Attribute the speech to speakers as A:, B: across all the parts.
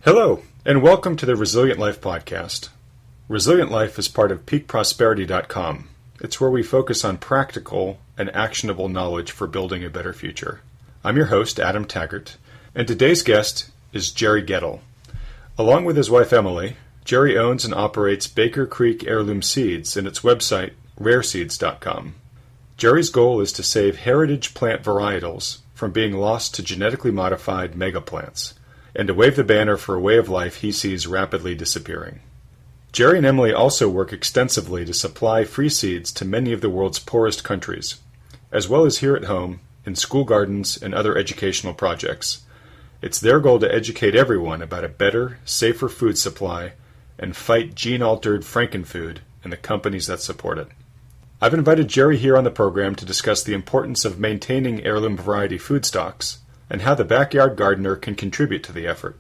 A: Hello, and welcome to the Resilient Life podcast. Resilient Life is part of peakprosperity.com. It's where we focus on practical and actionable knowledge for building a better future. I'm your host, Adam Taggart, and today's guest is Jere Gettle. Along with his wife, Emily, Jere owns and operates Baker Creek Heirloom Seeds and its website, rareseeds.com. Jere's goal is to save heritage plant varietals from being lost to genetically modified megaplants, and to wave the banner for a way of life he sees rapidly disappearing. Jere and Emily also work extensively to supply free seeds to many of the world's poorest countries, as well as here at home, in school gardens and other educational projects. It's their goal to educate everyone about a better, safer food supply and fight gene-altered frankenfood and the companies that support it. I've invited Jere here on the program to discuss the importance of maintaining heirloom variety food stocks and how the backyard gardener can contribute to the effort.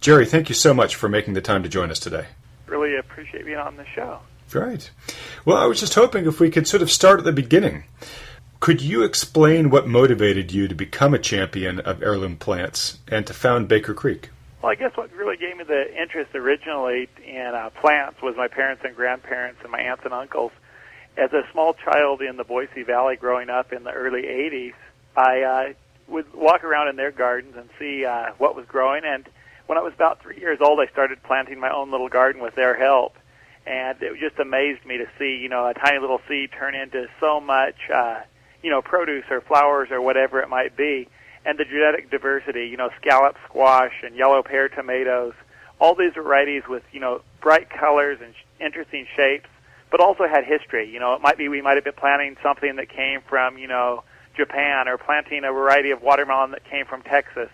A: Jere, thank you so much for making the time to join us today.
B: Really appreciate being on the show.
A: Right. Well, I was just hoping if we could sort of start at the beginning. Could you explain what motivated you to become a champion of heirloom plants and to found Baker Creek?
B: Well, I guess what really gave me the interest originally in plants was my parents and grandparents and my aunts and uncles. As a small child in the Boise Valley growing up in the early 80s, I would walk around in their gardens and see what was growing. And when I was about 3 years old, I started planting my own little garden with their help. And it just amazed me to see, a tiny little seed turn into so much, produce or flowers or whatever it might be. And the genetic diversity, scallop squash and yellow pear tomatoes, all these varieties with, bright colors and interesting shapes, but also had history. It might be we might have been planting something that came from, Japan, or planting a variety of watermelon that came from Texas.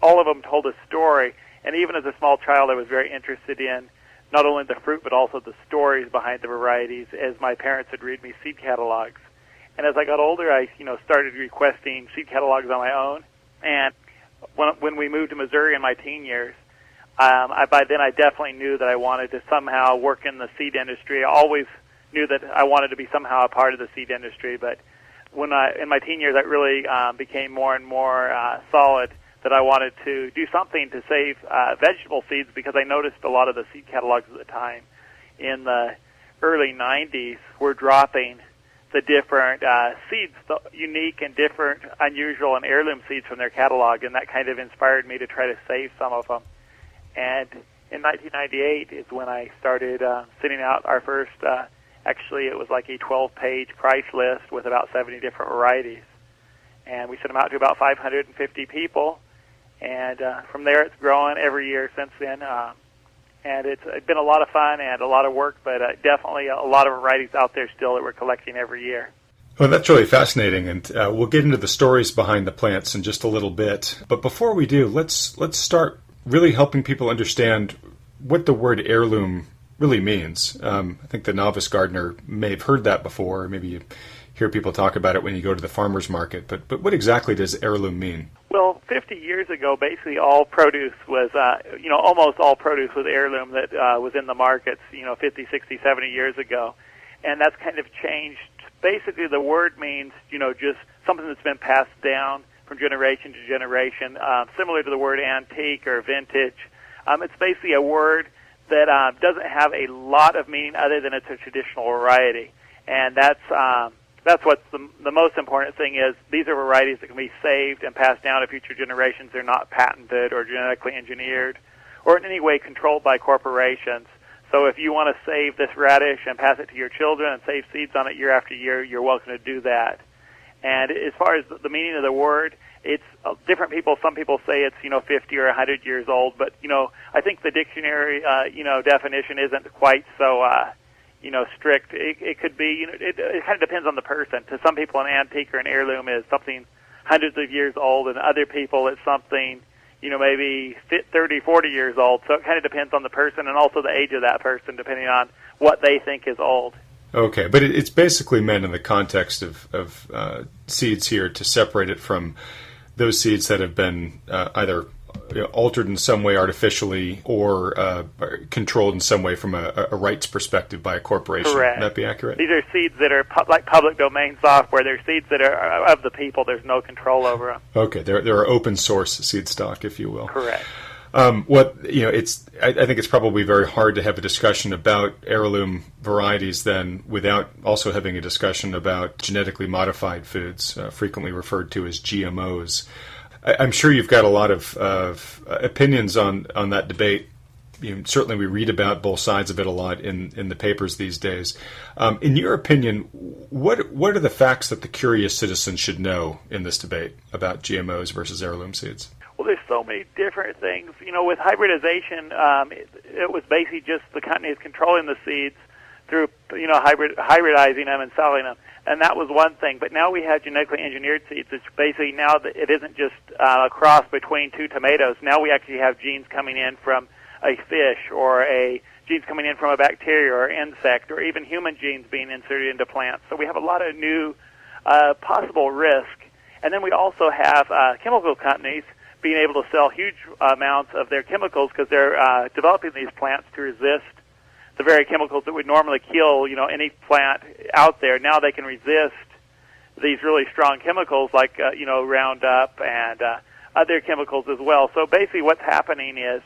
B: All of them told a story, and even as a small child I was very interested in not only the fruit but also the stories behind the varieties, as my parents would read me seed catalogs. And as I got older, I started requesting seed catalogs on my own, and when we moved to Missouri in my teen years, by then I definitely knew that I wanted to somehow work in the seed industry. I always knew that I wanted to be somehow a part of the seed industry, but in my teen years, I really became more and more solid that I wanted to do something to save vegetable seeds, because I noticed a lot of the seed catalogs at the time in the early 90s were dropping the different seeds, the unique and different, unusual, and heirloom seeds from their catalog, and that kind of inspired me to try to save some of them. And in 1998 is when I started sending out our first actually, it was like a 12-page price list with about 70 different varieties. And we sent them out to about 550 people. And from there, it's grown every year since then. And it's been a lot of fun and a lot of work, but definitely a lot of varieties out there still that we're collecting every year.
A: Well, that's really fascinating, and we'll get into the stories behind the plants in just a little bit. But before we do, let's start really helping people understand what the word heirloom really means. I think the novice gardener may have heard that before, or maybe you hear people talk about it when you go to the farmer's market, but what exactly does heirloom mean?
B: Well, 50 years ago, basically all produce was, almost all produce was heirloom that was in the markets, 50, 60, 70 years ago. And that's kind of changed. Basically, the word means, just something that's been passed down from generation to generation, similar to the word antique or vintage. It's basically a word that doesn't have a lot of meaning other than it's a traditional variety. And that's what's the most important thing is these are varieties that can be saved and passed down to future generations. They're not patented or genetically engineered or in any way controlled by corporations. So if you want to save this radish and pass it to your children and save seeds on it year after year, you're welcome to do that. And as far as the meaning of the word, it's different people. Some people say it's 50 or 100 years old, but I think the dictionary definition isn't quite so strict. It could be it kind of depends on the person. To some people, an antique or an heirloom is something hundreds of years old, and other people it's something maybe 30, 40 years old. So it kind of depends on the person and also the age of that person, depending on what they think is old.
A: Okay, but it's basically meant in the context of seeds here to separate it from those seeds that have been either altered in some way artificially or controlled in some way from a rights perspective by a corporation.
B: Correct.
A: Would that be accurate?
B: These are seeds that are like public domain software. They're seeds that are of the people. There's no control over them.
A: Okay, they're open source seed stock, if you will.
B: Correct.
A: I think it's probably very hard to have a discussion about heirloom varieties then without also having a discussion about genetically modified foods, frequently referred to as GMOs. I'm sure you've got a lot of opinions on that debate. Certainly we read about both sides of it a lot in the papers these days. In your opinion, what are the facts that the curious citizen should know in this debate about GMOs versus heirloom seeds?
B: Well, there's so many different things. With hybridization, it was basically just the companies controlling the seeds through, hybridizing them and selling them. And that was one thing. But now we have genetically engineered seeds. It's basically now that it isn't just a cross between two tomatoes. Now we actually have genes coming in from a fish or genes coming in from a bacteria or insect or even human genes being inserted into plants. So we have a lot of new possible risk. And then we also have chemical companies being able to sell huge amounts of their chemicals because they're developing these plants to resist the very chemicals that would normally kill, any plant out there. Now they can resist these really strong chemicals like, Roundup and other chemicals as well. So basically what's happening is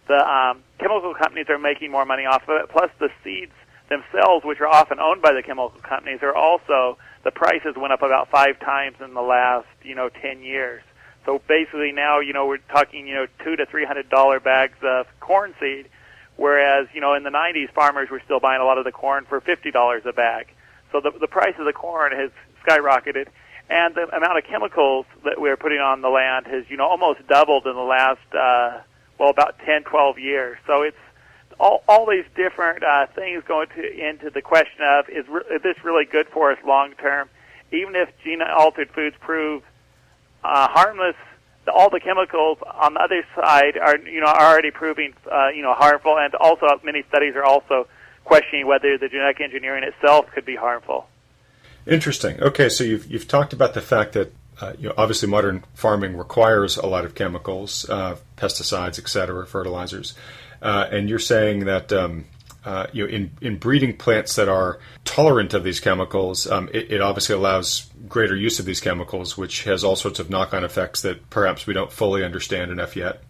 B: the chemical companies are making more money off of it, plus the seeds themselves, which are often owned by the chemical companies, are also, the prices went up about 5 times in the last, 10 years. So basically now, we're talking, $200 to $300 bags of corn seed, whereas, in the 90s, farmers were still buying a lot of the corn for $50 a bag. So the price of the corn has skyrocketed, and the amount of chemicals that we're putting on the land has, almost doubled in the last, about 10, 12 years. So it's all these different things going into the question of, is this really good for us long term? Even if gene-altered foods prove harmless, all the chemicals on the other side are already proving harmful, and also many studies are also questioning whether the genetic engineering itself could be harmful.
A: Interesting. Okay, so you've talked about the fact that obviously modern farming requires a lot of chemicals, pesticides, et cetera, fertilizers, and you're saying that in breeding plants that are tolerant of these chemicals, it obviously allows greater use of these chemicals, which has all sorts of knock-on effects that perhaps we don't fully understand enough yet.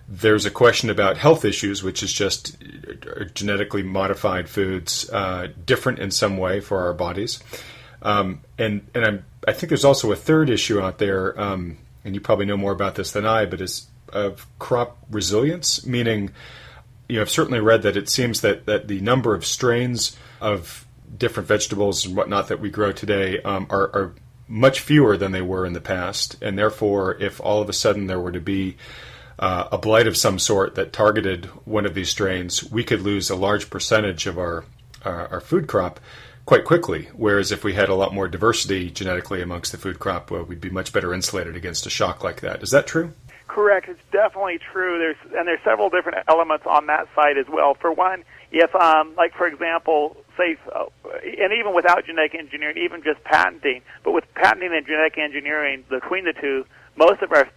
A: There's a question about health issues, which is just genetically modified foods different in some way for our bodies. I think there's also a third issue out there, and you probably know more about this than I, but is of crop resilience, meaning I've certainly read that it seems that the number of strains of different vegetables and whatnot that we grow today are much fewer than they were in the past, and therefore if all of a sudden there were to be a blight of some sort that targeted one of these strains, we could lose a large percentage of our food crop quite quickly, whereas if we had a lot more diversity genetically amongst the food crop, well, we'd be much better insulated against a shock like that. Is that true?
B: Correct. It's definitely true. There's several different elements on that side as well. For one, if, for example, say, and even without genetic engineering, even just patenting, but with patenting and genetic engineering, between the two, most of our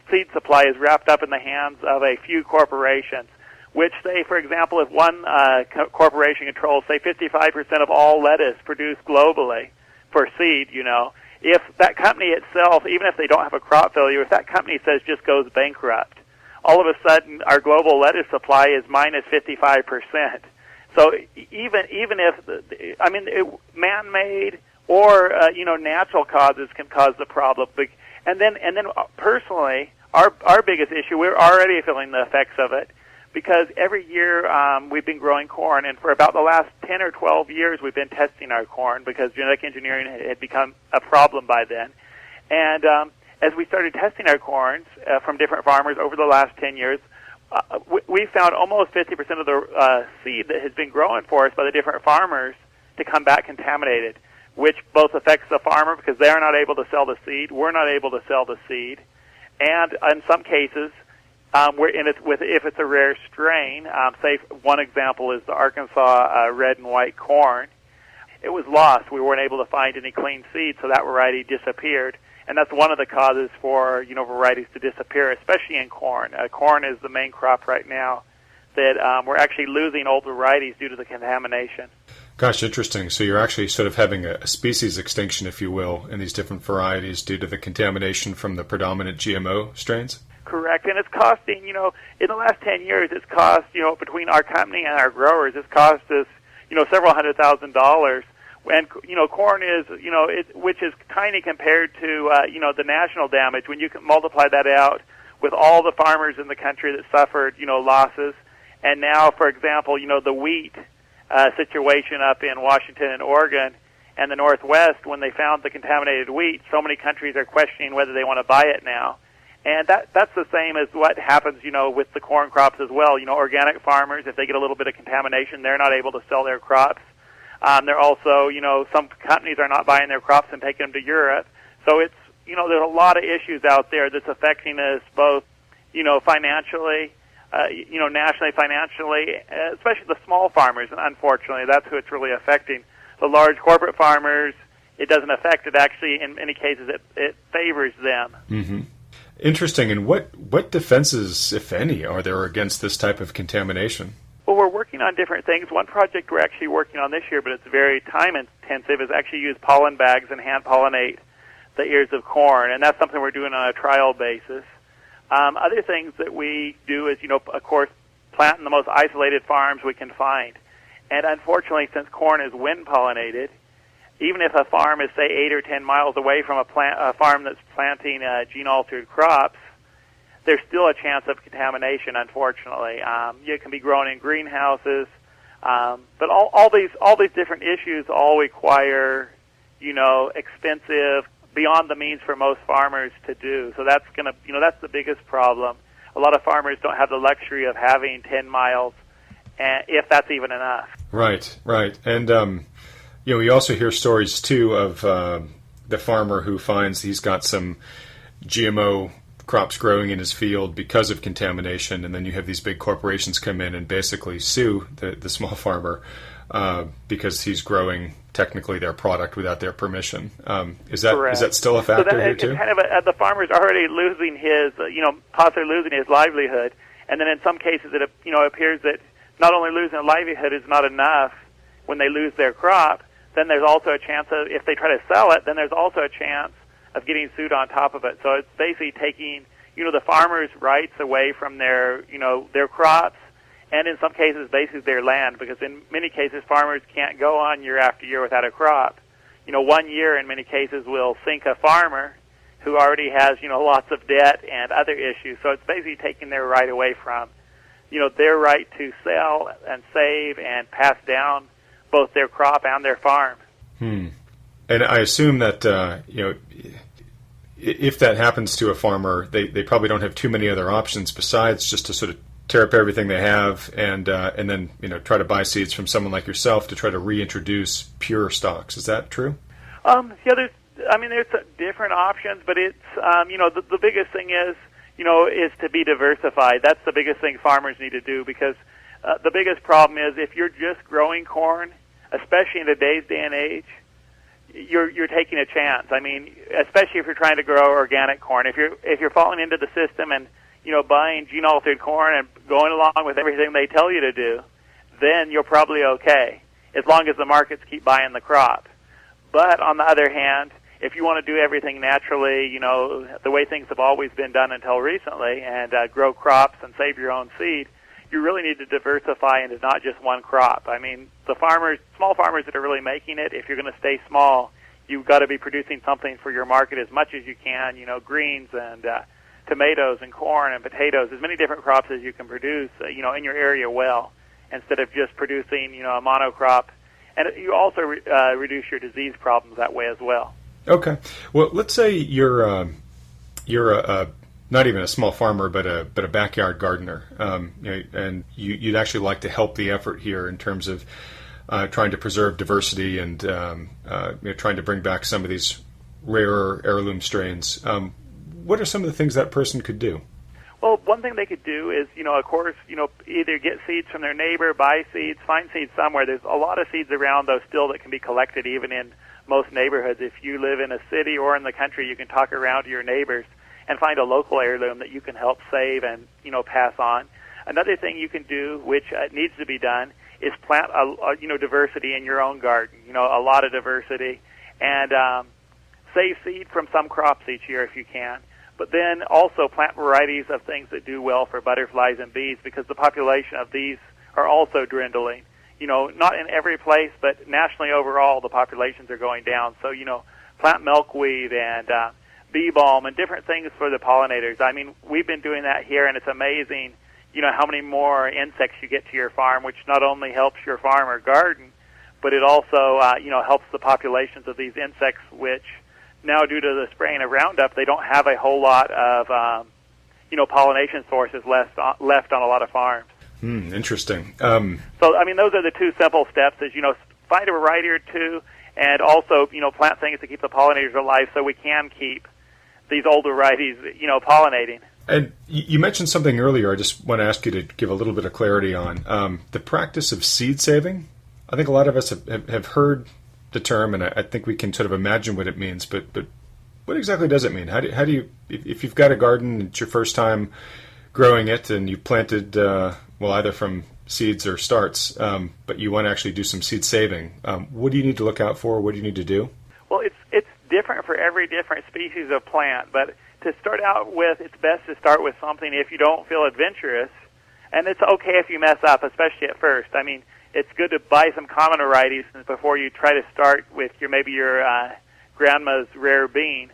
B: seed supply is wrapped up in the hands of a few corporations, which say, for example, if one corporation controls, say, 55% of all lettuce produced globally for seed, if that company itself, even if they don't have a crop failure, if that company says just goes bankrupt, all of a sudden our global lettuce supply is minus 55%. So even if, man-made or, natural causes can cause the problem. And then personally, our biggest issue, we're already feeling the effects of it, because every year we've been growing corn, and for about the last 10 or 12 years we've been testing our corn because genetic engineering had become a problem by then. And as we started testing our corns from different farmers over the last 10 years, we found almost 50% of the seed that has been grown for us by the different farmers to come back contaminated, which both affects the farmer because they are not able to sell the seed, we're not able to sell the seed, and in some cases, if it's a rare strain, say one example is the Arkansas red and white corn, it was lost. We weren't able to find any clean seed, so that variety disappeared. And that's one of the causes for varieties to disappear, especially in corn. Corn is the main crop right now that we're actually losing old varieties due to the contamination.
A: Gosh, interesting. So you're actually sort of having a species extinction, if you will, in these different varieties due to the contamination from the predominant GMO strains?
B: Correct, and it's costing, in the last 10 years, it's cost, between our company and our growers, it's cost us, several $100,000. And, corn is, which is tiny compared to, the national damage. When you can multiply that out with all the farmers in the country that suffered, losses, and now, for example, the wheat situation up in Washington and Oregon and the Northwest, when they found the contaminated wheat, so many countries are questioning whether they want to buy it now. And that's the same as what happens, with the corn crops as well. Organic farmers, if they get a little bit of contamination, they're not able to sell their crops. They're also, some companies are not buying their crops and taking them to Europe. So it's, there's a lot of issues out there that's affecting us both, financially, nationally, financially, especially the small farmers. And unfortunately, that's who it's really affecting. The large corporate farmers, it doesn't affect it. Actually, in many cases, it favors them.
A: Mm-hmm. Interesting. And what defenses, if any, are there against this type of contamination?
B: Well, we're working on different things. One project we're actually working on this year, but it's very time-intensive, is actually use pollen bags and hand-pollinate the ears of corn, and that's something we're doing on a trial basis. Other things that we do is, of course, plant in the most isolated farms we can find. And unfortunately, since corn is wind-pollinated, even if a farm is, say, 8 or 10 miles away from a farm that's planting gene-altered crops, there's still a chance of contamination, unfortunately. It can be grown in greenhouses, but all these different issues all require, expensive, beyond the means for most farmers to do. So that's that's the biggest problem. A lot of farmers don't have the luxury of having 10 miles, if that's even enough.
A: Right. And we also hear stories too of the farmer who finds he's got some GMO crops growing in his field because of contamination, and then you have these big corporations come in and basically sue the small farmer because he's growing technically their product without their permission. Is that still a factor here too?
B: Kind of the farmer's already losing his, possibly losing his livelihood, and then in some cases it appears that not only losing a livelihood is not enough when they lose their crop, then there's also a chance of, if they try to sell it, then there's also a chance of getting sued on top of it. So it's basically taking, the farmers' rights away from their crops, and in some cases, basically their land, because in many cases, farmers can't go on year after year without a crop. 1 year in many cases will sink a farmer who already has, lots of debt and other issues. So it's basically taking their right away from, their right to sell and save and pass down both their crop and their farm.
A: And I assume that, if that happens to a farmer, they probably don't have too many other options besides just to sort of tear up everything they have and then, try to buy seeds from someone like yourself to try to reintroduce pure stocks. Is that true?
B: There's different options, but it's, the biggest thing is to be diversified. That's the biggest thing farmers need to do, because the biggest problem is if you're just growing corn, especially in today's day and age, you're taking a chance. I mean, especially if you're trying to grow organic corn. If you're falling into the system and buying gene-altered corn and going along with everything they tell you to do, then you're probably okay, as long as the markets keep buying the crop. But on the other hand, if you want to do everything naturally, the way things have always been done until recently, and grow crops and save your own seed, you really need to diversify into not just one crop. I mean, the small farmers that are really making it, if you're going to stay small, you've got to be producing something for your market as much as you can, greens and tomatoes and corn and potatoes, as many different crops as you can produce, in your area well, instead of just producing, a monocrop. And you also reduce your disease problems that way as well.
A: Okay. Well, let's say you're a not even a small farmer, but a backyard gardener, and you'd actually like to help the effort here in terms of trying to preserve diversity and trying to bring back some of these rarer heirloom strains. What are some of the things that person could do?
B: Well, one thing they could do is, of course, either get seeds from their neighbor, buy seeds, find seeds somewhere. There's a lot of seeds around, though, still that can be collected even in most neighborhoods. If you live in a city or in the country, you can talk around to your neighbors and find a local heirloom that you can help save and, pass on. Another thing you can do, which needs to be done, is plant, diversity in your own garden, a lot of diversity, and save seed from some crops each year if you can. but then also plant varieties of things that do well for butterflies and bees, because the population of these are also dwindling. Not in every place, but nationally overall, the populations are going down. So, plant milkweed and bee balm and different things for the pollinators. I mean, we've been doing that here, and it's amazing, how many more insects you get to your farm, which not only helps your farm or garden, but it also, helps the populations of these insects, which now, due to the spraying of Roundup, they don't have a whole lot of, pollination sources left on a lot of farms.
A: Interesting.
B: So, I mean, those are the two simple steps: is find a variety or two, and also plant things to keep the pollinators alive, so we can keep these older varieties pollinating.
A: And you mentioned something earlier. I just want to ask you to give a little bit of clarity on the practice of seed saving. I think a lot of us have heard the term, and I think we can sort of imagine what it means. But what exactly does it mean? How do you, if you've got a garden, it's your first time growing it, and you planted either from seeds or starts, but you want to actually do some seed saving, what do you need to look out for? What do you need to do?
B: Well, it's different for every different species of plant, but to start out with, it's best to start with something if you don't feel adventurous, and it's okay if you mess up, especially at first. I mean, it's good to buy some common varieties before you try to start with maybe your grandma's rare bean.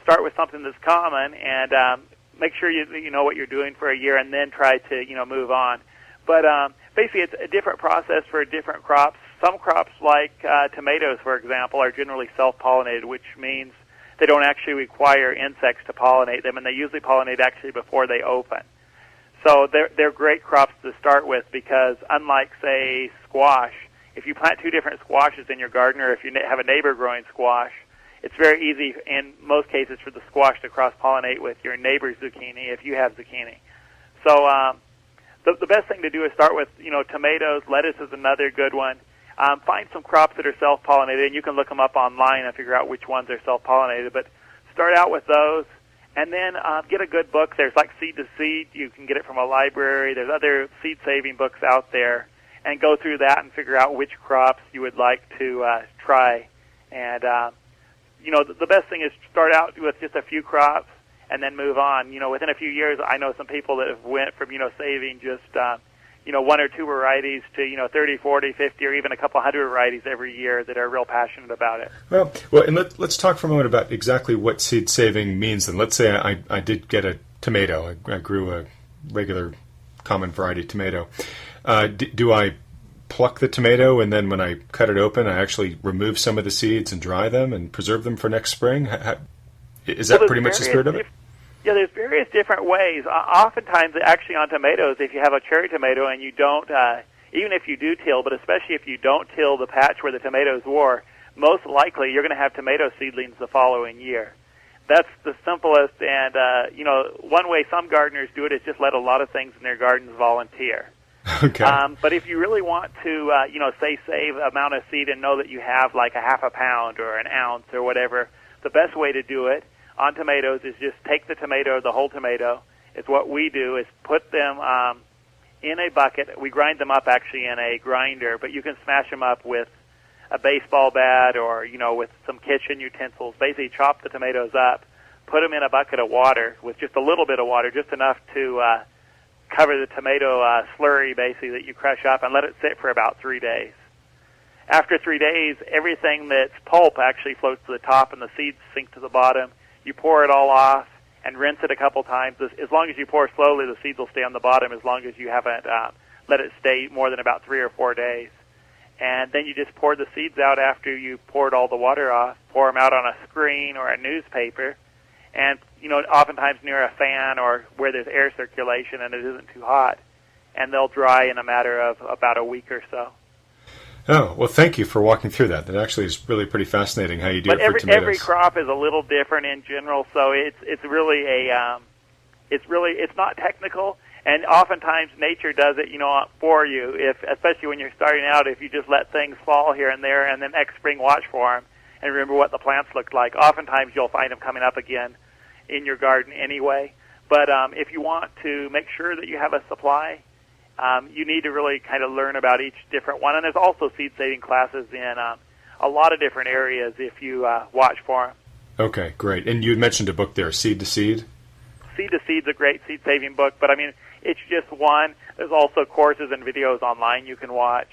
B: Start with something that's common, and make sure you know what you're doing for a year, and then try to move on. But basically, it's a different process for different crops. Some crops, like tomatoes, for example, are generally self-pollinated, which means they don't actually require insects to pollinate them, and they usually pollinate actually before they open. So they're great crops to start with, because unlike, say, squash, if you plant two different squashes in your garden, or if you have a neighbor growing squash, it's very easy in most cases for the squash to cross-pollinate with your neighbor's zucchini if you have zucchini. So the best thing to do is start with, tomatoes. Lettuce is another good one. Find some crops that are self-pollinated, and you can look them up online and figure out which ones are self-pollinated. But start out with those, and then get a good book. There's like Seed to Seed. You can get it from a library. There's other seed-saving books out there, and go through that and figure out which crops you would like to try. And, the best thing is start out with just a few crops and then move on. Within a few years, I know some people that have went from, saving just, one or two varieties to, 30, 40, 50, or even a couple hundred varieties every year that are real passionate about it.
A: Well, and let's talk for a moment about exactly what seed saving means. And let's say I did get a tomato. I grew a regular common variety tomato. Do I pluck the tomato, and then when I cut it open, I actually remove some of the seeds and dry them and preserve them for next spring? Is that pretty much the spirit of it?
B: Yeah, there's various different ways. Oftentimes, actually, on tomatoes, if you have a cherry tomato and you don't, even if you do till, but especially if you don't till the patch where the tomatoes were, most likely you're going to have tomato seedlings the following year. That's the simplest, and, one way some gardeners do it is just let a lot of things in their gardens volunteer.
A: Okay.
B: But if you really want to, save amount of seed and know that you have like a half a pound or an ounce or whatever, the best way to do it on tomatoes is just take the tomato, the whole tomato. It's what we do is put them in a bucket. We grind them up actually in a grinder, but you can smash them up with a baseball bat or, with some kitchen utensils. Basically chop the tomatoes up, put them in a bucket of water with just a little bit of water, just enough to cover the tomato slurry, basically, that you crush up, and let it sit for about 3 days. After 3 days, everything that's pulp actually floats to the top, and the seeds sink to the bottom. You pour it all off and rinse it a couple times. As long as you pour slowly, the seeds will stay on the bottom as long as you haven't let it stay more than about 3 or 4 days. And then you just pour the seeds out after you poured all the water off, pour them out on a screen or a newspaper, and, oftentimes near a fan or where there's air circulation and it isn't too hot. And they'll dry in a matter of about a week or so.
A: Oh, well, thank you for walking through that. That actually is really pretty fascinating how you do it for tomatoes. But
B: every crop is a little different in general, so it's really it's not technical, and oftentimes nature does it, for you. Especially when you're starting out, if you just let things fall here and there, and then next spring watch for them and remember what the plants looked like. Oftentimes you'll find them coming up again in your garden anyway. But if you want to make sure that you have a supply, you need to really kind of learn about each different one. And there's also seed-saving classes in a lot of different areas if you watch for them.
A: Okay, great. And you had mentioned a book there, Seed to Seed?
B: Seed to Seed's a great seed-saving book, but I mean, it's just one. There's also courses and videos online you can watch.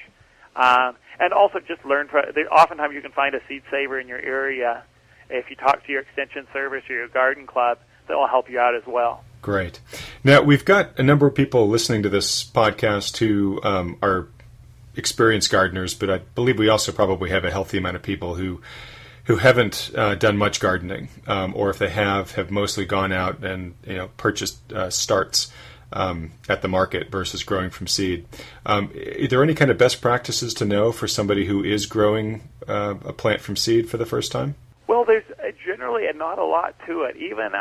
B: And also just learn from, oftentimes you can find a seed saver in your area. If you talk to your extension service or your garden club, they'll help you out as well.
A: Great. Now, we've got a number of people listening to this podcast who are experienced gardeners, but I believe we also probably have a healthy amount of people who haven't done much gardening, or if they have mostly gone out and purchased starts at the market versus growing from seed. Are there any kind of best practices to know for somebody who is growing a plant from seed for the first time?
B: Well, there's generally not a lot to it. Even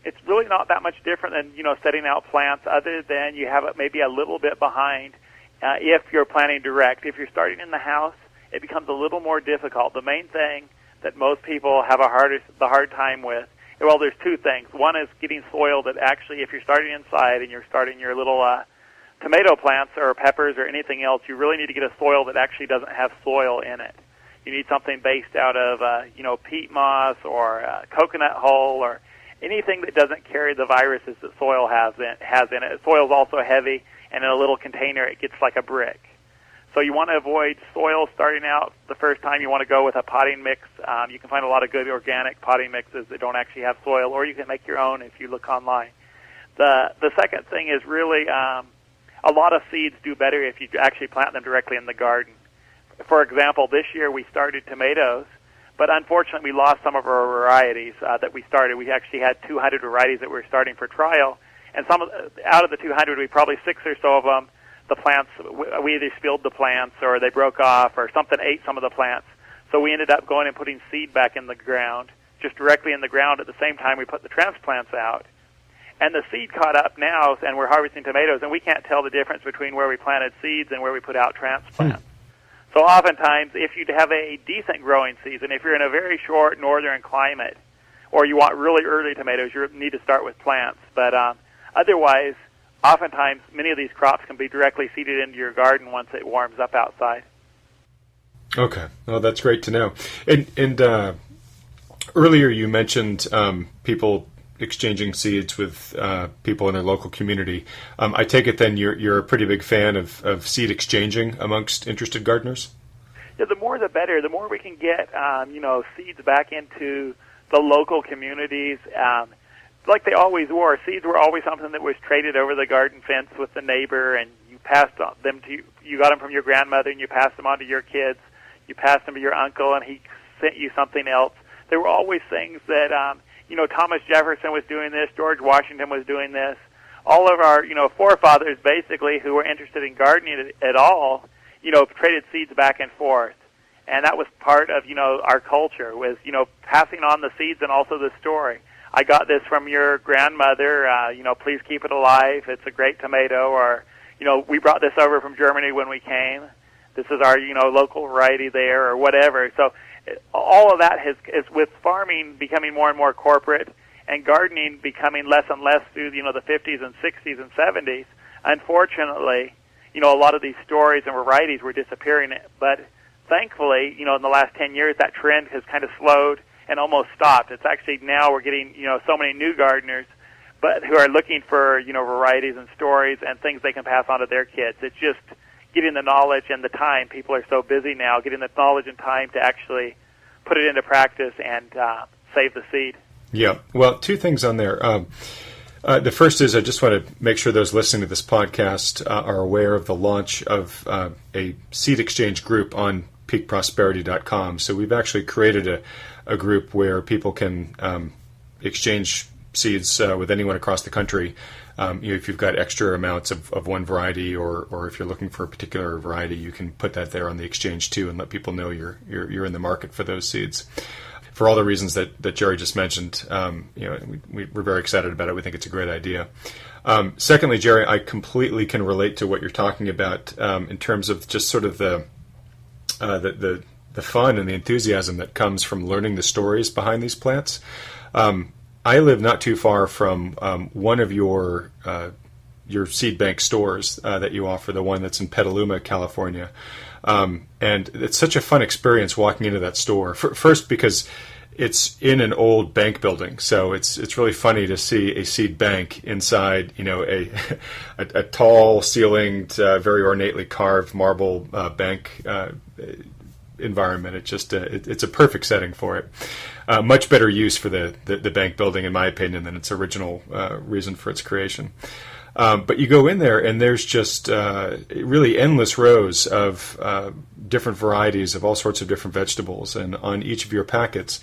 B: it's really not that much different than setting out plants, other than you have it maybe a little bit behind. If you're planting direct, if you're starting in the house, it becomes a little more difficult. The main thing that most people have the hard time with, well, there's two things. One is getting soil that actually, if you're starting inside and you're starting your little tomato plants or peppers or anything else, you really need to get a soil that actually doesn't have soil in it. You need something based out of, peat moss or coconut hull or anything that doesn't carry the viruses that soil has in it. Soil is also heavy, and in a little container, it gets like a brick. So you want to avoid soil starting out the first time. You want to go with a potting mix. You can find a lot of good organic potting mixes that don't actually have soil, or you can make your own if you look online. The second thing is really a lot of seeds do better if you actually plant them directly in the garden. For example, this year we started tomatoes, but unfortunately we lost some of our varieties that we started. We actually had 200 varieties that we were starting for trial, and out of the 200, we probably 6 or so of them, the plants, we either spilled the plants or they broke off or something ate some of the plants. So we ended up going and putting seed back in the ground, just directly in the ground at the same time we put the transplants out. And the seed caught up now, and we're harvesting tomatoes, and we can't tell the difference between where we planted seeds and where we put out transplants. So oftentimes, if you have a decent growing season, if you're in a very short northern climate, or you want really early tomatoes, you need to start with plants. But otherwise, oftentimes, many of these crops can be directly seeded into your garden once it warms up outside.
A: Okay. Well, that's great to know. And earlier you mentioned people exchanging seeds with people in their local community. I take it then you're a pretty big fan of seed exchanging amongst interested gardeners?
B: Yeah, the more the better. The more we can get, seeds back into the local communities. Like they always were. Seeds were always something that was traded over the garden fence with the neighbor, and you passed them you got them from your grandmother, and you passed them on to your kids. You passed them to your uncle, and he sent you something else. There were always things that, Thomas Jefferson was doing this, George Washington was doing this. All of our, forefathers, basically, who were interested in gardening at all, traded seeds back and forth. And that was part of, our culture, was, passing on the seeds and also the story. I got this from your grandmother, please keep it alive. It's a great tomato. Or, we brought this over from Germany when we came. This is our, local variety there, or whatever. So all of that is with farming becoming more and more corporate and gardening becoming less and less through, the 50s and 60s and 70s. Unfortunately, a lot of these stories and varieties were disappearing. But thankfully, in the last 10 years, that trend has kind of slowed and almost stopped. It's actually now we're getting, so many new gardeners, but who are looking for, varieties and stories and things they can pass on to their kids. It's just getting the knowledge and the time. People are so busy now, getting the knowledge and time to actually put it into practice and save the seed.
A: Yeah. Well, two things on there. The first is I just want to make sure those listening to this podcast are aware of the launch of a seed exchange group on peakprosperity.com. So we've actually created a group where people can exchange seeds with anyone across the country. If you've got extra amounts of one variety, or if you're looking for a particular variety, you can put that there on the exchange too, and let people know you're in the market for those seeds. For all the reasons that Jere just mentioned, we're very excited about it. We think it's a great idea. Secondly, Jere, I completely can relate to what you're talking about in terms of just sort of the fun and the enthusiasm that comes from learning the stories behind these plants. I live not too far from one of your seed bank stores that you offer, the one that's in Petaluma, California. And it's such a fun experience walking into that store. First, because it's in an old bank building, so it's really funny to see a seed bank inside, a tall ceilinged, very ornately carved marble bank environment. It's a perfect setting for it. Much better use for the bank building, in my opinion, than its original reason for its creation. But you go in there, and there's just really endless rows of different varieties of all sorts of different vegetables. And on each of your packets,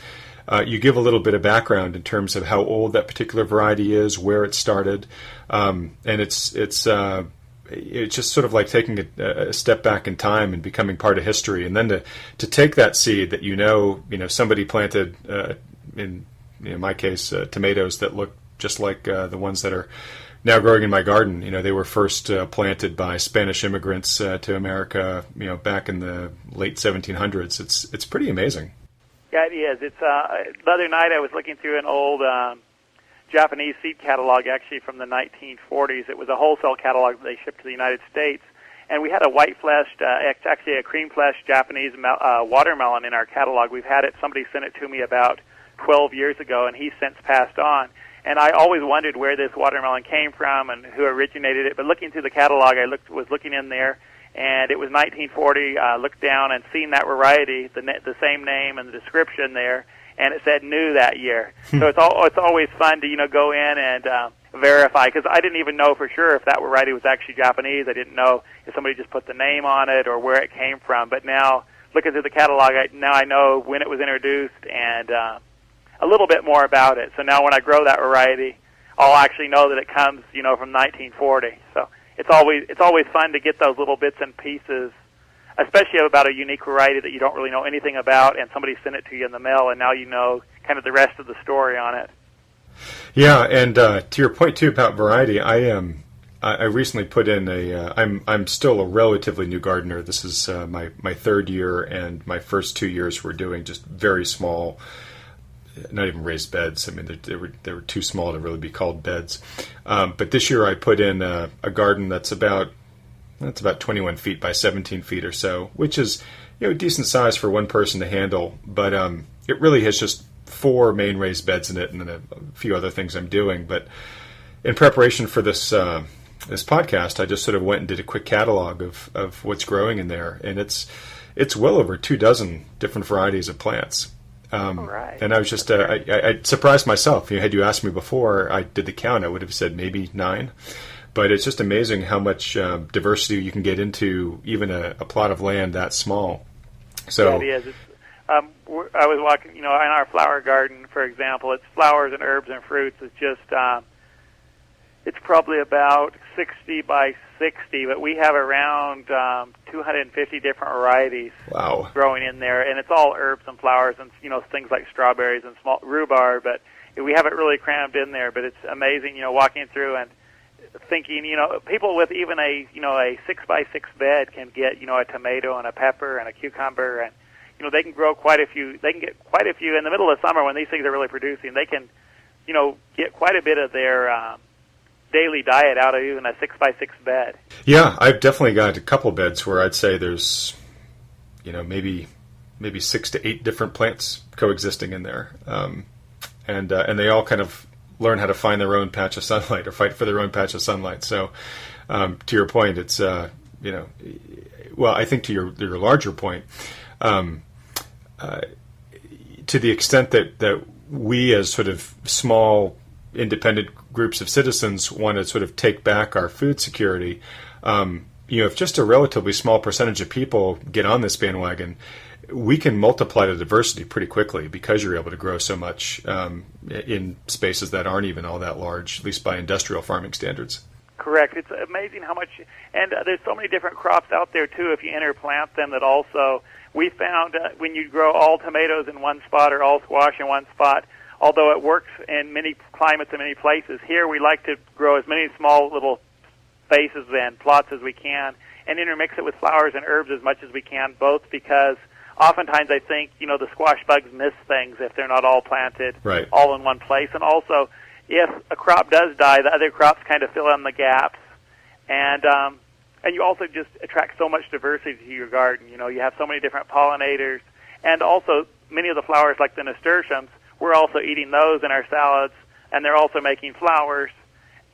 A: you give a little bit of background in terms of how old that particular variety is, where it started, and it's just sort of like taking a step back in time and becoming part of history. And then to take that seed that somebody planted, in my case, tomatoes that look just like the ones that are now growing in my garden. They were first planted by Spanish immigrants to America, back in the late 1700s. It's pretty amazing.
B: Yeah, it is. It's the other night I was looking through an old Japanese seed catalog, actually from the 1940s. It was a wholesale catalog that they shipped to the United States, and we had a white-fleshed, actually a cream-fleshed Japanese watermelon in our catalog. We've had it. Somebody sent it to me about 12 years ago, and he's since passed on. And I always wondered where this watermelon came from and who originated it. But looking through the catalog, I was looking in there, and it was 1940. Looked down and seen that variety, the same name and the description there, and it said new that year. So it's always fun to go in and verify, because I didn't even know for sure if that variety was actually Japanese. I didn't know if somebody just put the name on it or where it came from. But now, looking through the catalog, now I know when it was introduced and a little bit more about it. So now when I grow that variety, I'll actually know that it comes, from 1940. So it's always fun to get those little bits and pieces, especially about a unique variety that you don't really know anything about, and somebody sent it to you in the mail, and now you know kind of the rest of the story on it.
A: Yeah, and to your point too about variety, I recently put in I'm still a relatively new gardener. This is my third year, and my first 2 years were doing just very small, not even raised beds. I mean, they were too small to really be called beds. But this year I put in a garden that's about 21 feet by 17 feet or so, which is decent size for one person to handle. But it really has just 4 main raised beds in it, and then a few other things I'm doing. But in preparation for this podcast, I just sort of went and did a quick catalog of what's growing in there, and it's well over 24 different varieties of plants.
B: Right.
A: And I was just, I surprised myself. Had you asked me before I did the count, I would have said maybe 9. But it's just amazing how much diversity you can get into even a plot of land that small. So
B: yeah, it is. I was walking, in our flower garden, for example. It's flowers and herbs and fruits. It's just, it's probably about 60 by 60, but we have around 250 different varieties.
A: Wow.
B: Growing in there, and it's all herbs and flowers and things like strawberries and small rhubarb. But we have it really crammed in there. But it's amazing, walking through and thinking, people with even a 6 by 6 bed can get a tomato and a pepper and a cucumber, and they can grow quite a few. They can get quite a few in the middle of summer when these things are really producing. They can get quite a bit of their daily diet out of even a 6 by 6 bed. Yeah,
A: I've definitely got a couple beds where I'd say there's, maybe 6 to 8 different plants coexisting in there, and they all kind of learn how to find their own patch of sunlight or fight for their own patch of sunlight. So, to your point, it's well, I think to your larger point, to the extent that we as sort of small independent groups of citizens want to sort of take back our food security, if just a relatively small percentage of people get on this bandwagon, we can multiply the diversity pretty quickly because you're able to grow so much in spaces that aren't even all that large, at least by industrial farming standards.
B: Correct. It's amazing how much, and there's so many different crops out there too if you interplant them, that also we found when you grow all tomatoes in one spot or all squash in one spot, although it works in many climates and many places, here we like to grow as many small little spaces and plots as we can and intermix it with flowers and herbs as much as we can, both because oftentimes I think, the squash bugs miss things if they're not all planted
A: right
B: all in one place. And also, if a crop does die, the other crops kind of fill in the gaps. And you also just attract so much diversity to your garden. You have so many different pollinators. And also, many of the flowers, like the nasturtiums, we're also eating those in our salads, and they're also making flowers.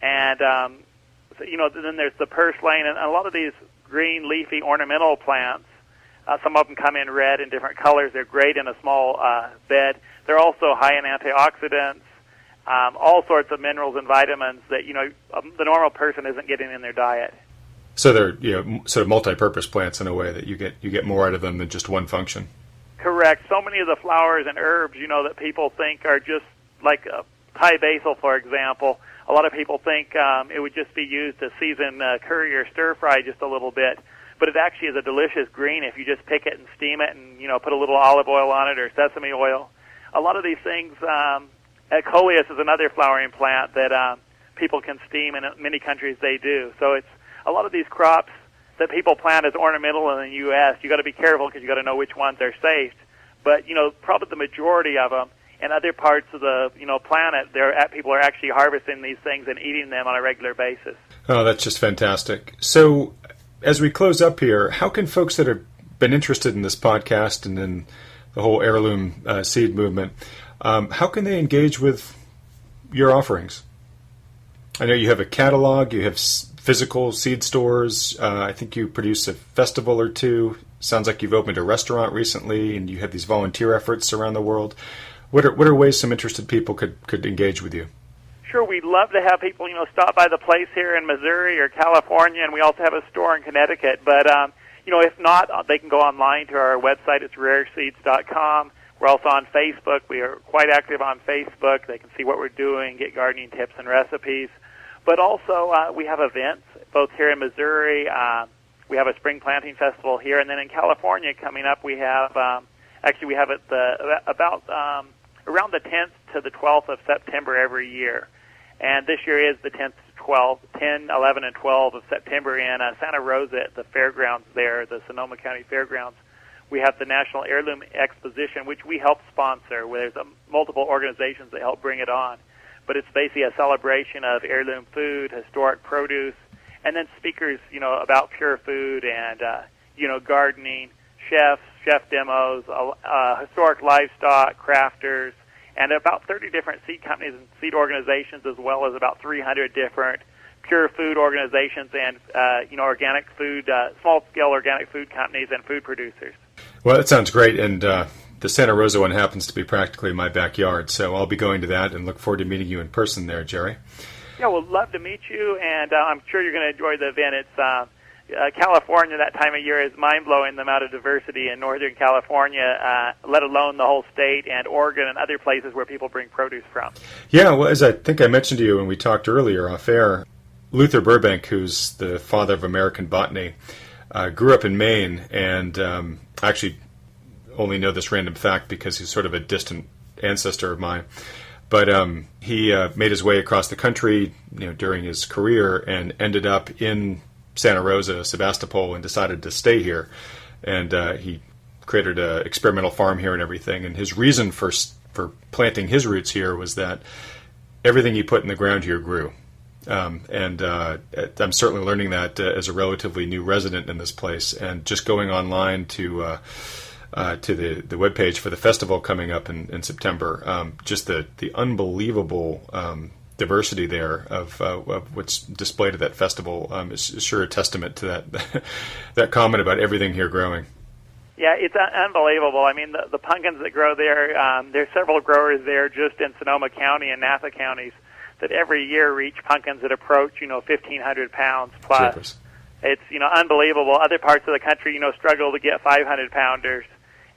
B: And, then there's the purslane, and a lot of these green, leafy, ornamental plants. Some of them come in red and different colors. They're great in a small bed. They're also high in antioxidants, all sorts of minerals and vitamins that, the normal person isn't getting in their diet.
A: So they're sort of multi-purpose plants in a way that you get more out of them than just one function.
B: Correct. So many of the flowers and herbs, that people think are just like Thai basil, for example. A lot of people think it would just be used to season curry or stir fry just a little bit. But it actually is a delicious green if you just pick it and steam it and, put a little olive oil on it or sesame oil. A lot of these things, coleus is another flowering plant that people can steam, and in many countries they do. So it's a lot of these crops that people plant as ornamental in the U.S., you got to be careful because you got to know which ones are safe. But, probably the majority of them in other parts of the, planet, people are actually harvesting these things and eating them on a regular basis.
A: Oh, that's just fantastic. So as we close up here, how can folks that have been interested in this podcast and in the whole heirloom seed movement, how can they engage with your offerings? I know you have a catalog, you have physical seed stores. I think you produce a festival or two. Sounds like you've opened a restaurant recently, and you have these volunteer efforts around the world. What are ways some interested people could engage with you?
B: Sure, we'd love to have people, stop by the place here in Missouri or California, and we also have a store in Connecticut. But, if not, they can go online to our website. It's rareseeds.com. We're also on Facebook. We are quite active on Facebook. They can see what we're doing, get gardening tips and recipes. But also, we have events, both here in Missouri. We have a spring planting festival here, and then in California coming up, we have we have it around the 10th to the 12th of September every year. And this year is the 10th to 12th, 10, 11, and 12 of September in Santa Rosa at the fairgrounds there, the Sonoma County Fairgrounds. We have the National Heirloom Exposition, which we help sponsor, where there's multiple organizations that help bring it on. But it's basically a celebration of heirloom food, historic produce, and then speakers, about pure food and, gardening, chef demos, historic livestock, crafters, and about 30 different seed companies and seed organizations, as well as about 300 different pure food organizations and, organic food, small-scale organic food companies and food producers.
A: Well, that sounds great, and the Santa Rosa one happens to be practically my backyard, so I'll be going to that and look forward to meeting you in person there, Jere.
B: Yeah, we'd love to meet you, and I'm sure you're going to enjoy the event. It's California, that time of year, is mind-blowing, the amount of diversity in Northern California, let alone the whole state and Oregon and other places where people bring produce from. Yeah,
A: well, as I think I mentioned to you when we talked earlier off air, Luther Burbank, who's the father of American botany, grew up in Maine, and actually only know this random fact because he's sort of a distant ancestor of mine. But he made his way across the country, during his career, and ended up in Santa Rosa, Sebastopol, and decided to stay here. And he created an experimental farm here and everything. And his reason for planting his roots here was that everything he put in the ground here grew. And I'm certainly learning that as a relatively new resident in this place. And just going online to the webpage for the festival coming up in September, just the unbelievable diversity there of what's displayed at that festival is sure a testament to that that comment about everything here growing.
B: Yeah, it's unbelievable. I mean, the pumpkins that grow there, there's several growers there just in Sonoma County and Napa counties that every year reach pumpkins that approach, 1,500 pounds plus.
A: Jeepers.
B: It's, unbelievable. Other parts of the country, struggle to get 500-pounders.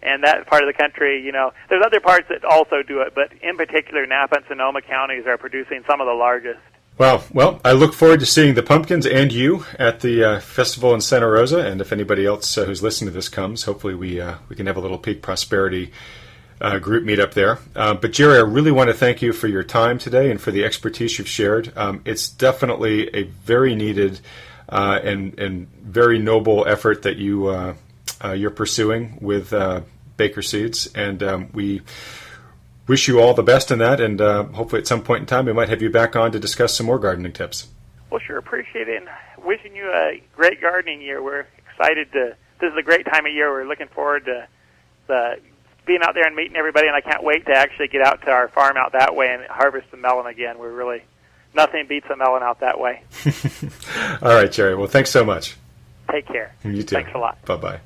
B: And that part of the country, there's other parts that also do it, but in particular, Napa and Sonoma counties are producing some of the largest.
A: Wow. Well, I look forward to seeing the pumpkins and you at the festival in Santa Rosa. And if anybody else who's listening to this comes, hopefully we can have a little Peak Prosperity group meet up there. But Jere, I really want to thank you for your time today and for the expertise you've shared. It's definitely a very needed and very noble effort that you're pursuing with Baker Seeds, and we wish you all the best in that, and hopefully at some point in time we might have you back on to discuss some more gardening tips.
B: Well, sure, appreciate it, and wishing you a great gardening year. We're excited this is a great time of year. We're looking forward to being out there and meeting everybody, and I can't wait to actually get out to our farm out that way and harvest the melon again. Nothing beats a melon out that way.
A: All right, Jere. Well, thanks so much.
B: Take care.
A: You too.
B: Thanks a lot.
A: Bye-bye.